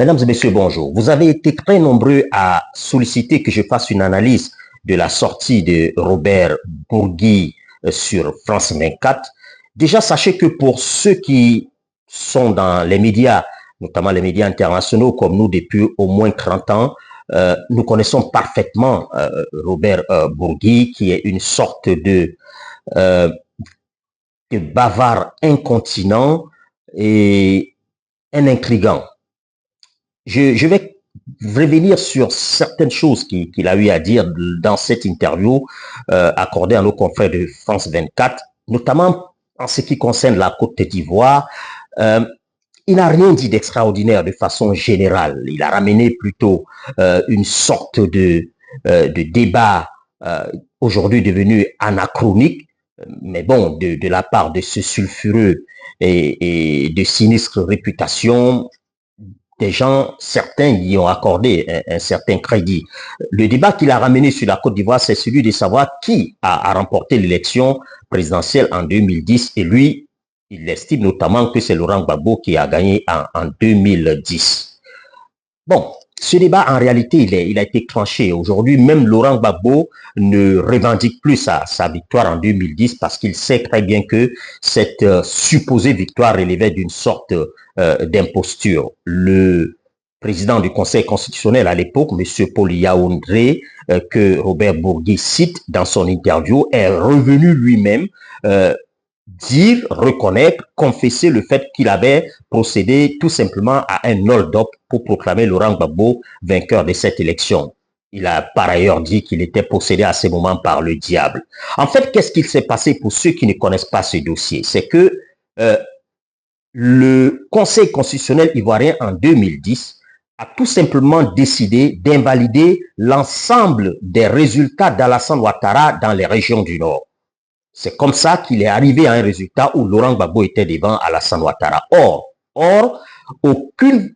Mesdames et messieurs, bonjour. Vous avez été très nombreux à solliciter que je fasse une analyse de la sortie de Robert Bourgui sur France 24. Déjà, sachez que pour ceux qui sont dans les médias, notamment les médias internationaux comme nous depuis au moins 30 ans, nous connaissons parfaitement Robert Bourgui, qui est une sorte euh, de bavard incontinent et un intrigant. Je vais revenir sur certaines choses qu'il a eu à dire dans cette interview accordée à nos confrères de France 24, notamment en ce qui concerne la Côte d'Ivoire. Il n'a rien dit d'extraordinaire de façon générale. Il a ramené plutôt une sorte de débat aujourd'hui devenu anachronique, mais bon, de la part de ce sulfureux et de sinistre réputation, des gens, certains y ont accordé un certain crédit. Le débat qu'il a ramené sur la Côte d'Ivoire, c'est celui de savoir qui a remporté l'élection présidentielle en 2010. Et lui, il estime notamment que c'est Laurent Gbagbo qui a gagné en 2010. Bon, ce débat, en réalité, il a été tranché. Aujourd'hui, même Laurent Gbagbo ne revendique plus sa victoire en 2010 parce qu'il sait très bien que cette supposée victoire relevait d'une sorte d'imposture. Le président du Conseil constitutionnel à l'époque, M. Paul Yaoundé, que Robert Bourgui cite dans son interview, est revenu lui-même dire, reconnaître, confesser le fait qu'il avait procédé tout simplement à un hold-up pour proclamer Laurent Gbagbo vainqueur de cette élection. Il a par ailleurs dit qu'il était possédé à ce moment par le diable. En fait, qu'est-ce qu'il s'est passé pour ceux qui ne connaissent pas ce dossier? C'est que le Conseil constitutionnel ivoirien en 2010 a tout simplement décidé d'invalider l'ensemble des résultats d'Alassane Ouattara dans les régions du Nord. C'est comme ça qu'il est arrivé à un résultat où Laurent Gbagbo était devant Alassane Ouattara. Or, aucune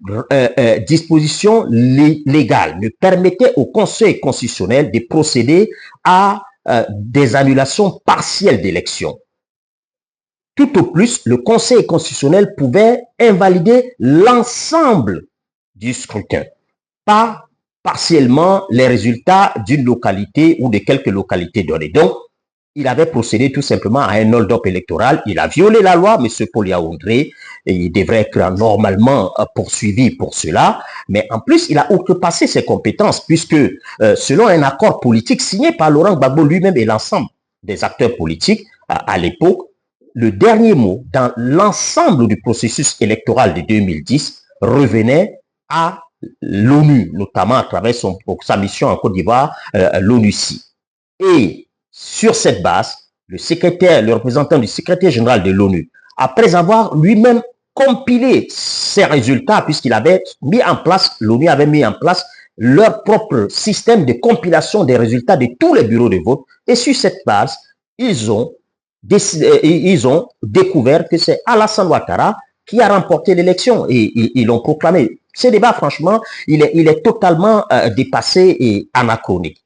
disposition légale ne permettait au Conseil constitutionnel de procéder à des annulations partielles d'élections. Tout au plus, le Conseil constitutionnel pouvait invalider l'ensemble du scrutin, pas partiellement les résultats d'une localité ou de quelques localités données. Donc, il avait procédé tout simplement à un hold-up électoral. Il a violé la loi, M. Paul Yaoundé, et il devrait être normalement poursuivi pour cela. Mais en plus, il a outrepassé ses compétences, puisque selon un accord politique signé par Laurent Gbagbo lui-même et l'ensemble des acteurs politiques à l'époque, le dernier mot dans l'ensemble du processus électoral de 2010 revenait à l'ONU, notamment à travers sa mission en Côte d'Ivoire, l'ONUCI. Et sur cette base, le représentant du secrétaire général de l'ONU, après avoir lui-même compilé ces résultats, puisqu'il avait mis en place, l'ONU avait mis en place leur propre système de compilation des résultats de tous les bureaux de vote, et sur cette base, ils ont découvert que c'est Alassane Ouattara qui a remporté l'élection et ils l'ont proclamé. Ce débat, franchement, il est totalement dépassé et anachronique.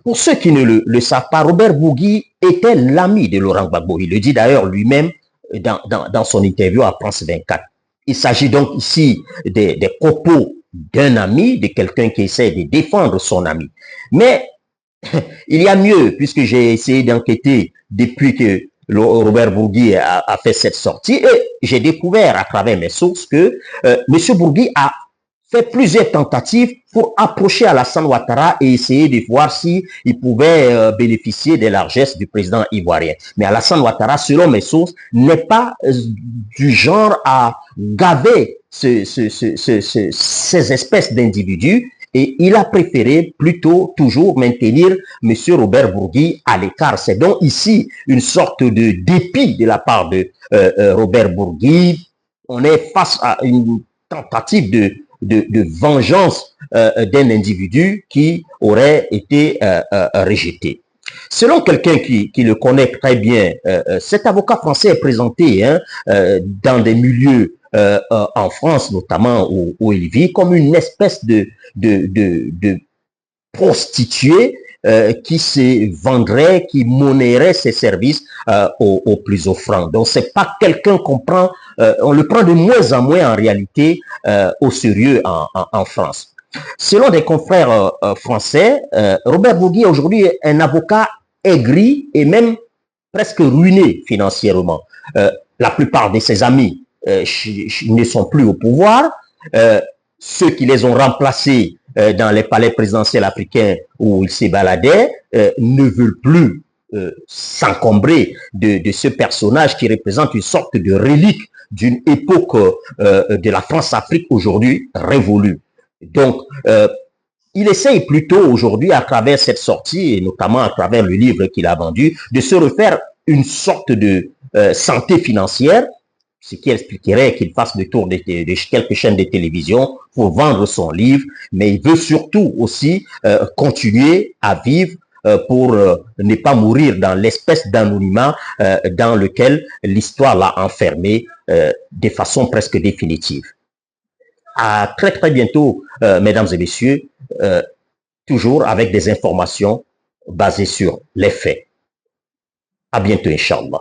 Pour ceux qui ne le savent pas, Robert Bourgui était l'ami de Laurent Gbagbo. Il le dit d'ailleurs lui-même dans son interview à France 24. Il s'agit donc ici des propos d'un ami, de quelqu'un qui essaie de défendre son ami. Mais il y a mieux, puisque j'ai essayé d'enquêter depuis que Robert Bourgui a fait cette sortie, et j'ai découvert à travers mes sources que M. Bourgui a fait plusieurs tentatives pour approcher Alassane Ouattara et essayer de voir s'il pouvait bénéficier des largesses du président ivoirien. Mais Alassane Ouattara, selon mes sources, n'est pas du genre à gaver ces espèces d'individus. Et il a préféré plutôt toujours maintenir M. Robert Bourgui à l'écart. C'est donc ici une sorte de dépit de la part de Robert Bourgui. On est face à une tentative de vengeance d'un individu qui aurait été rejeté. Selon quelqu'un qui le connaît très bien, cet avocat français est présenté dans des milieux en France notamment où il vit comme une espèce de prostituée qui se vendrait, qui monnaierait ses services aux plus offrants. Donc, c'est pas quelqu'un qu'on prend, on le prend de moins en moins en réalité au sérieux en France. Selon des confrères français, Robert Bourgui aujourd'hui est un avocat aigri et même presque ruiné financièrement. La plupart de ses amis ne sont plus au pouvoir. Ceux qui les ont remplacés dans les palais présidentiels africains où ils se baladaient ne veulent plus s'encombrer de ce personnage qui représente une sorte de relique d'une époque de la France-Afrique aujourd'hui révolue. Donc, il essaye plutôt aujourd'hui, à travers cette sortie, et notamment à travers le livre qu'il a vendu, de se refaire une sorte de santé financière, ce qui expliquerait qu'il fasse le tour de quelques chaînes de télévision pour vendre son livre, mais il veut surtout aussi continuer à vivre pour ne pas mourir dans l'espèce d'anonymat dans lequel l'histoire l'a enfermé de façon presque définitive. À très très bientôt, mesdames et messieurs, toujours avec des informations basées sur les faits. À bientôt, Inch'Allah.